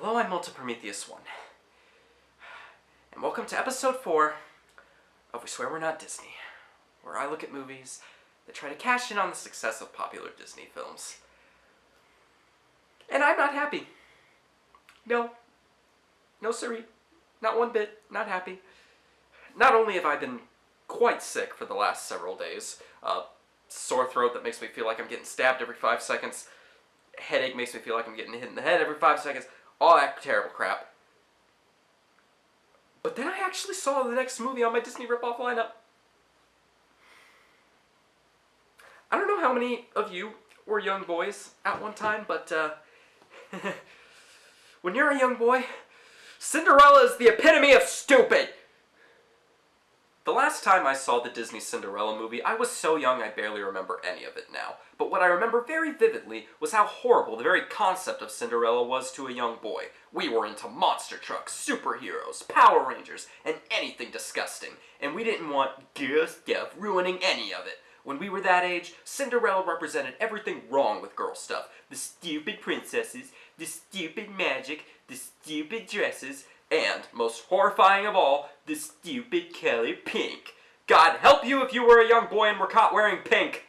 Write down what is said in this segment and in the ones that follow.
Hello, I'm Multiprometheus 1, and welcome to episode 4 of We Swear We're Not Disney, where I look at movies that try to cash in on the success of popular Disney films. And I'm not happy. No siree, not one bit, not happy. Not only have I been quite sick for the last several days, sore throat that makes me feel like I'm getting stabbed every 5 seconds, headache makes me feel like I'm getting hit in the head every 5 seconds, all that terrible crap. But then I actually saw the next movie on my Disney ripoff lineup. I don't know how many of you were young boys at one time, but when you're a young boy, Cinderella is the epitome of stupid! The last time I saw the Disney Cinderella movie, I was so young I barely remember any of it now. But what I remember very vividly was how horrible the very concept of Cinderella was to a young boy. We were into monster trucks, superheroes, Power Rangers, and anything disgusting. And we didn't want girl stuff ruining any of it. When we were that age, Cinderella represented everything wrong with girl stuff. The stupid princesses, the stupid magic, the stupid dresses, and, most horrifying of all, the stupid color pink. God help you if you were a young boy and were caught wearing pink!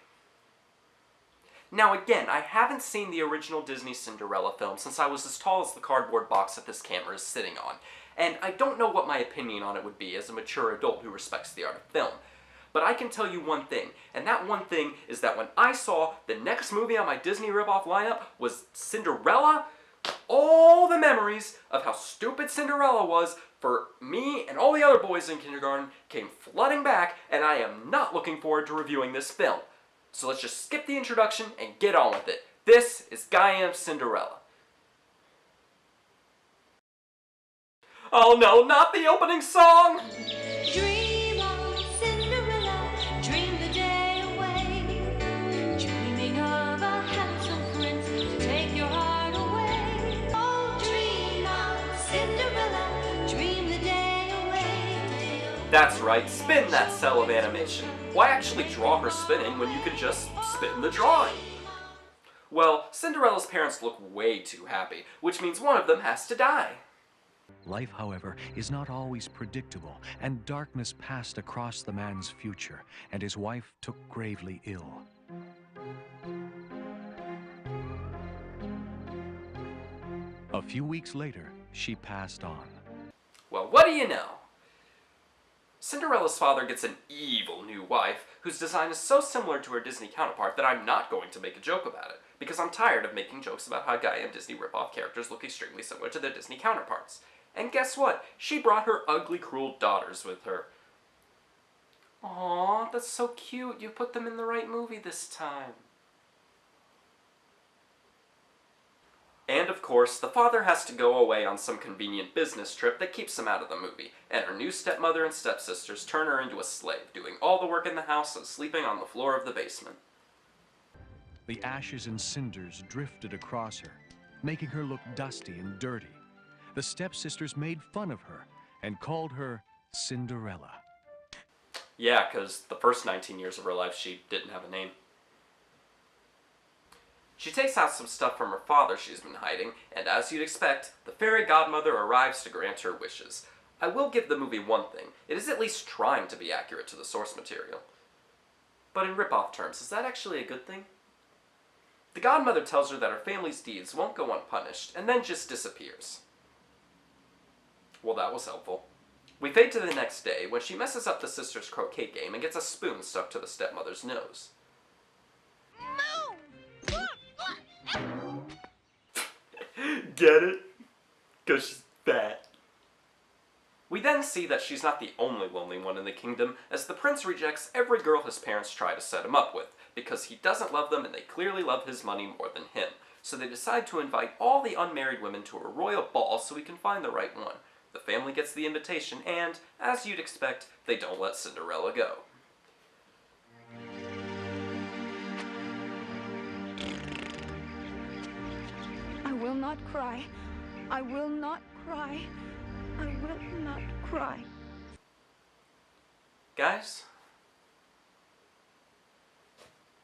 Now again, I haven't seen the original Disney Cinderella film since I was as tall as the cardboard box that this camera is sitting on, and I don't know what my opinion on it would be as a mature adult who respects the art of film. But I can tell you one thing, and that one thing is that when I saw the next movie on my Disney ripoff lineup was Cinderella, all the memories of how stupid Cinderella was for me and all the other boys in kindergarten came flooding back, and I am not looking forward to reviewing this film. So let's just skip the introduction and get on with it. This is Guy Cinderella. Oh no, not the opening song! Dream on, Cinderella, dream the day away, dreaming of a handsome prince to take your heart away. Oh, dream on, Cinderella, dream the day away. That's right, spin that cell of animation. Why actually draw her spinning when you could just spin the drawing? Well, Cinderella's parents look way too happy, which means one of them has to die. Life, however, is not always predictable, and darkness passed across the man's future, and his wife took gravely ill. A few weeks later, she passed on. Well, what do you know? Cinderella's father gets an evil new wife whose design is so similar to her Disney counterpart that I'm not going to make a joke about it, because I'm tired of making jokes about how Guy and Disney ripoff characters look extremely similar to their Disney counterparts. And guess what? She brought her ugly, cruel daughters with her. Aww, that's so cute. You put them in the right movie this time. And of course, the father has to go away on some convenient business trip that keeps him out of the movie, and her new stepmother and stepsisters turn her into a slave, doing all the work in the house and sleeping on the floor of the basement. The ashes and cinders drifted across her, making her look dusty and dirty. The stepsisters made fun of her and called her Cinderella. Yeah, because the first 19 years of her life she didn't have a name. She takes out some stuff from her father she's been hiding, and as you'd expect, the fairy godmother arrives to grant her wishes. I will give the movie one thing. It is at least trying to be accurate to the source material. But in rip-off terms, is that actually a good thing? The godmother tells her that her family's deeds won't go unpunished, and then just disappears. Well, that was helpful. We fade to the next day, when she messes up the sisters' croquet game and gets a spoon stuck to the stepmother's nose. Get it? 'Cause she's fat. We then see that she's not the only lonely one in the kingdom, as the prince rejects every girl his parents try to set him up with, because he doesn't love them and they clearly love his money more than him. So they decide to invite all the unmarried women to a royal ball so he can find the right one. The family gets the invitation and, as you'd expect, they don't let Cinderella go. I will not cry. I will not cry. I will not cry. Guys,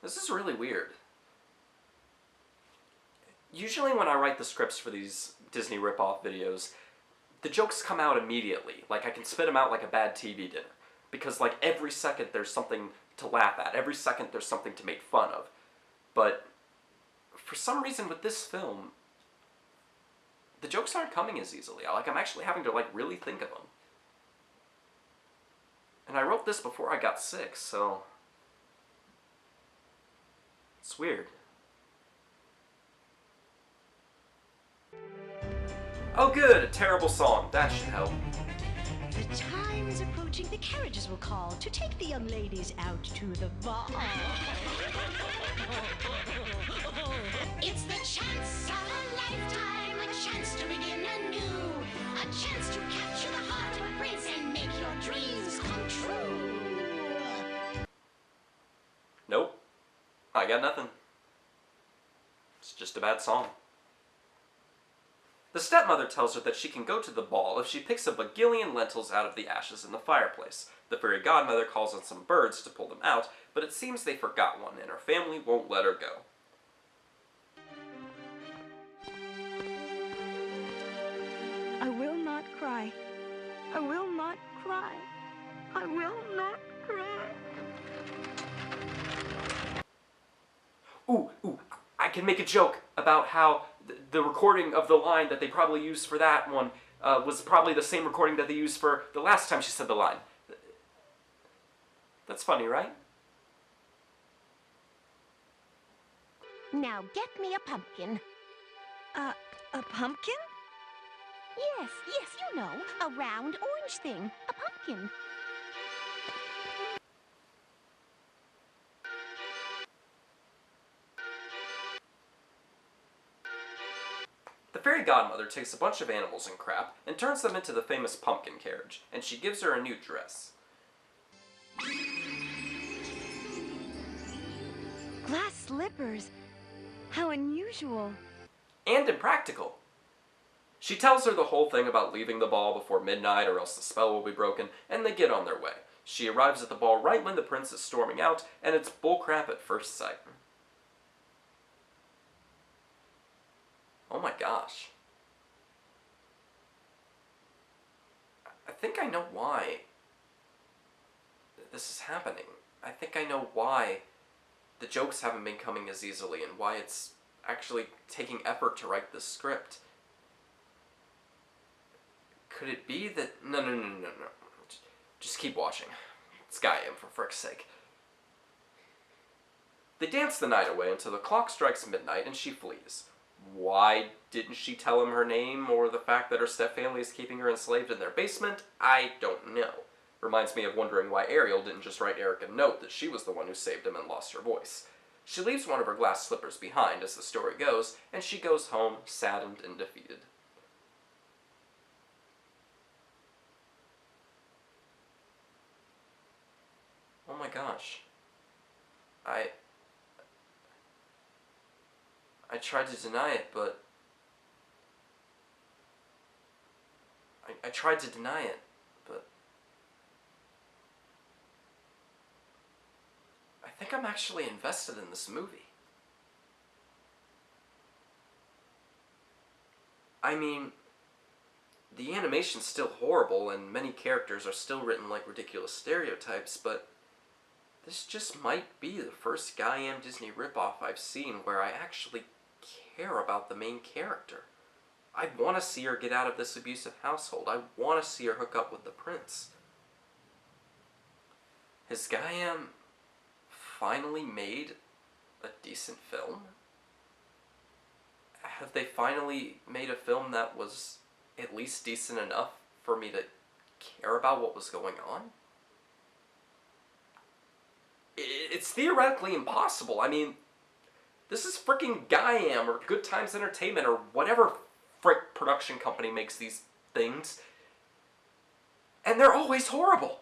this is really weird. usually when I write the scripts for these Disney ripoff videos, the jokes come out immediately. Like, I can spit them out like a bad TV dinner. Because, like, every second there's something to laugh at. Every second there's something to make fun of. But for some reason with this film, the jokes aren't coming as easily. Like, I'm actually having to, like, really think of them. And I wrote this before I got sick, so it's weird. Oh good, a terrible song. That should help. The time is approaching. The carriages will call to take the young ladies out to the ball. It's the chance of a lifetime, a chance to begin anew, a chance to capture the heart of a prince and make your dreams come true. Nope. I got nothing. It's just a bad song. The stepmother tells her that she can go to the ball if she picks a bagillion lentils out of the ashes in the fireplace. The fairy godmother calls on some birds to pull them out, but it seems they forgot one and her family won't let her go. I will not cry. I will not cry. I will not cry. Ooh, I can make a joke about how the recording of the line that they probably used for that one was probably the same recording that they used for the last time she said the line. That's funny, right? Now get me a pumpkin. A pumpkin? Yes, you know, a round orange thing, a pumpkin. The fairy godmother takes a bunch of animals and crap and turns them into the famous pumpkin carriage, and she gives her a new dress. Glass slippers. How unusual. And impractical. She tells her the whole thing about leaving the ball before midnight or else the spell will be broken, and they get on their way. She arrives at the ball right when the prince is storming out, and it's bullcrap at first sight. Oh my gosh. I think I know why this is happening. I think I know why the jokes haven't been coming as easily and why it's actually taking effort to write this script. Could it be that... No. Just keep watching. Skyrim, for frick's sake. They dance the night away until the clock strikes midnight and she flees. Why didn't she tell him her name or the fact that her stepfamily is keeping her enslaved in their basement? I don't know. Reminds me of wondering why Ariel didn't just write Eric a note that she was the one who saved him and lost her voice. She leaves one of her glass slippers behind, as the story goes, and she goes home saddened and defeated. Oh my gosh. I tried to deny it, but... I tried to deny it, but... I think I'm actually invested in this movie. I mean, the animation's still horrible and many characters are still written like ridiculous stereotypes, but this just might be the first Skyrim Disney ripoff I've seen where I actually care about the main character. I want to see her get out of this abusive household. I want to see her hook up with the prince. Has Skyrim finally made a decent film? Have they finally made a film that was at least decent enough for me to care about what was going on? It's theoretically impossible. I mean, this is freaking Gaiam or Good Times Entertainment or whatever frick production company makes these things. And they're always horrible.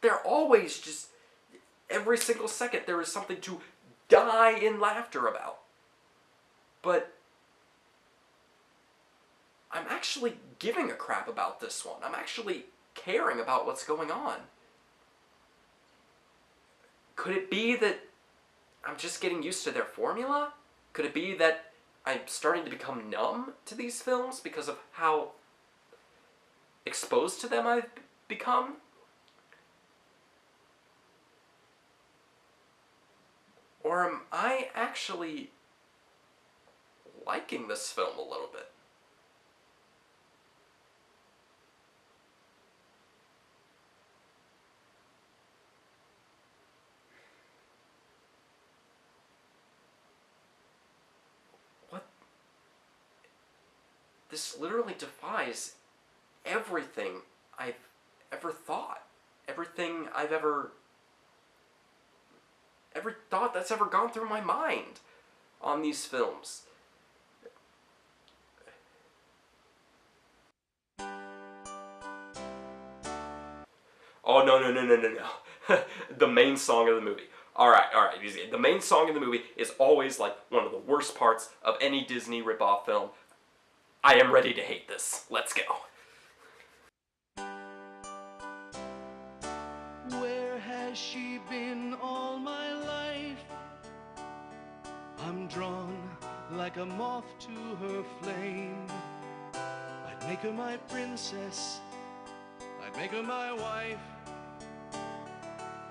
They're always just... Every single second there is something to die in laughter about. But I'm actually giving a crap about this one. I'm actually caring about what's going on. Could it be that I'm just getting used to their formula? Could it be that I'm starting to become numb to these films because of how exposed to them I've become. Or am I actually liking this film a little bit? What? This literally defies everything I've ever thought. Everything I've ever... every thought that's ever gone through my mind on these films. Oh, no. The main song of the movie. Alright, easy. The main song of the movie is always like one of the worst parts of any Disney ripoff film. I am ready to hate this. Let's go. Where has she been all my life? I'm drawn like a moth to her flame. I'd make her my princess, I'd make her my wife,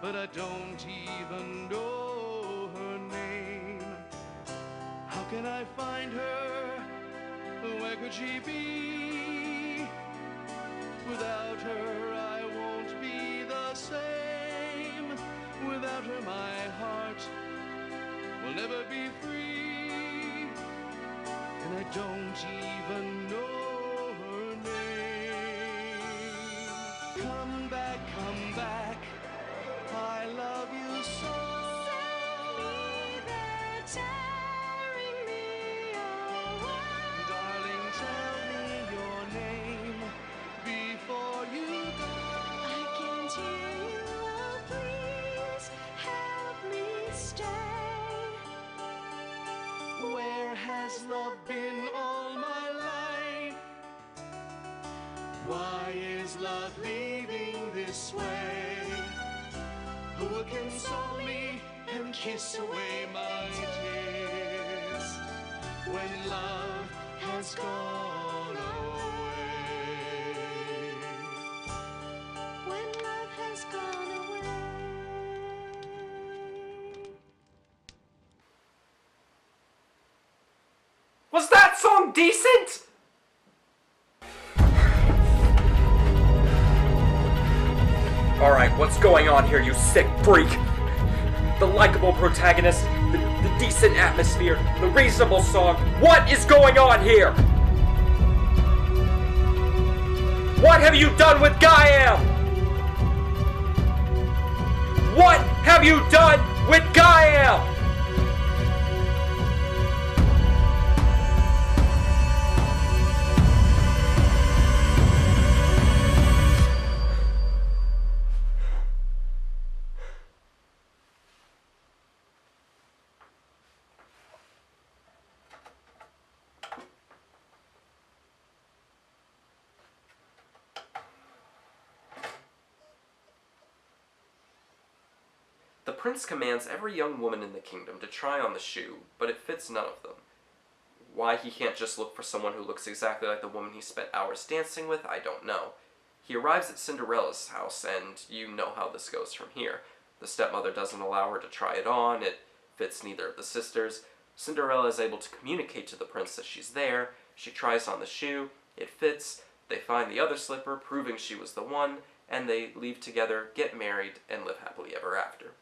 but I don't even know her name. How can I find her? Where could she be? Without her I won't be the same. Without her my heart will never be free. And I don't even know her name. Come back, I love you so. Tearing me away. Darling, tell me your name before you go. I can't hear you, oh please help me stay. Where has love been all my life? Why is love leaving this way? Who will console me and kiss away my tears when love has gone away? When love has gone away. Was that song decent? Alright, what's going on here, you sick freak? The likable protagonist, the decent atmosphere, the reasonable song. What is going on here? What have you done with Gaiam? What have you done with Gaiam? The prince commands every young woman in the kingdom to try on the shoe, but it fits none of them. Why he can't just look for someone who looks exactly like the woman he spent hours dancing with, I don't know. He arrives at Cinderella's house, and you know how this goes from here. The stepmother doesn't allow her to try it on, it fits neither of the sisters. Cinderella is able to communicate to the prince that she's there, she tries on the shoe, it fits, they find the other slipper, proving she was the one, and they leave together, get married, and live happily ever after.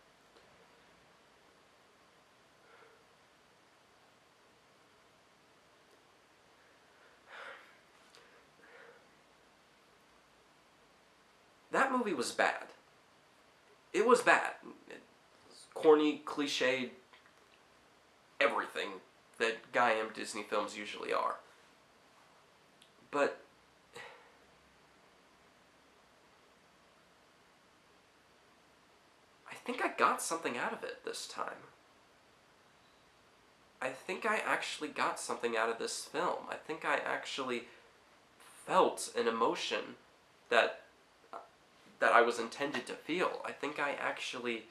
That movie was bad. It was bad. It was corny, cliched, everything that Gaiam Disney films usually are. But I think I got something out of it this time. I think I actually got something out of this film. I think I actually felt an emotion that I was intended to feel. I think I actually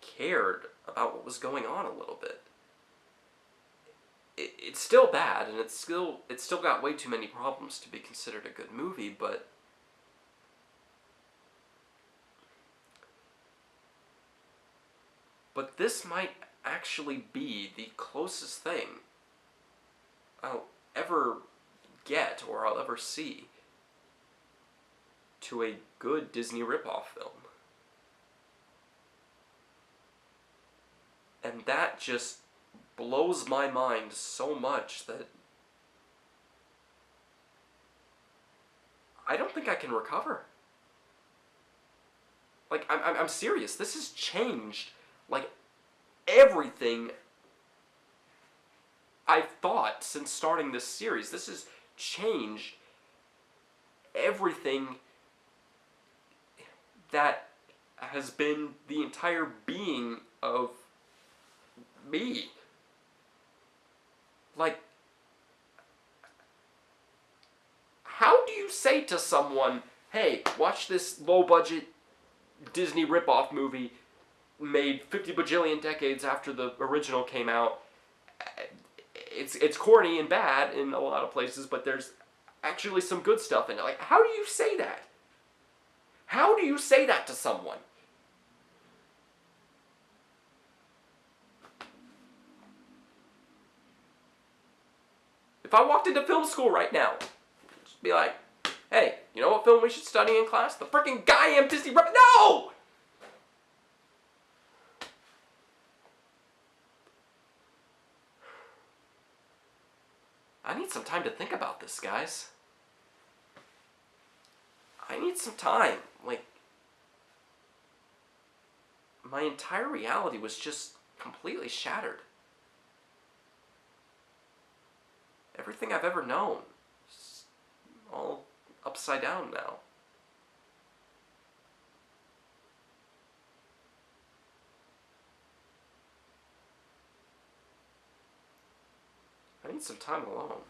cared about what was going on a little bit. it's still bad, and it's still got way too many problems to be considered a good movie, but this might actually be the closest thing I'll ever get or I'll ever see to a good Disney ripoff film. And that just blows my mind so much that I don't think I can recover. Like, I'm serious. This has changed, like, everything I've thought since starting this series. This has changed everything that has been the entire being of me. Like, how do you say to someone, hey, watch this low-budget Disney ripoff movie made 50 bajillion decades after the original came out. It's corny and bad in a lot of places, but there's actually some good stuff in it. Like, how do you say that? How do you say that to someone? If I walked into film school right now, just be like, hey, you know what film we should study in class? The freaking goddamn Disney rip. No! I need some time to think about this, guys. I need some time. Like, my entire reality was just completely shattered. Everything I've ever known is all upside down now. I need some time alone.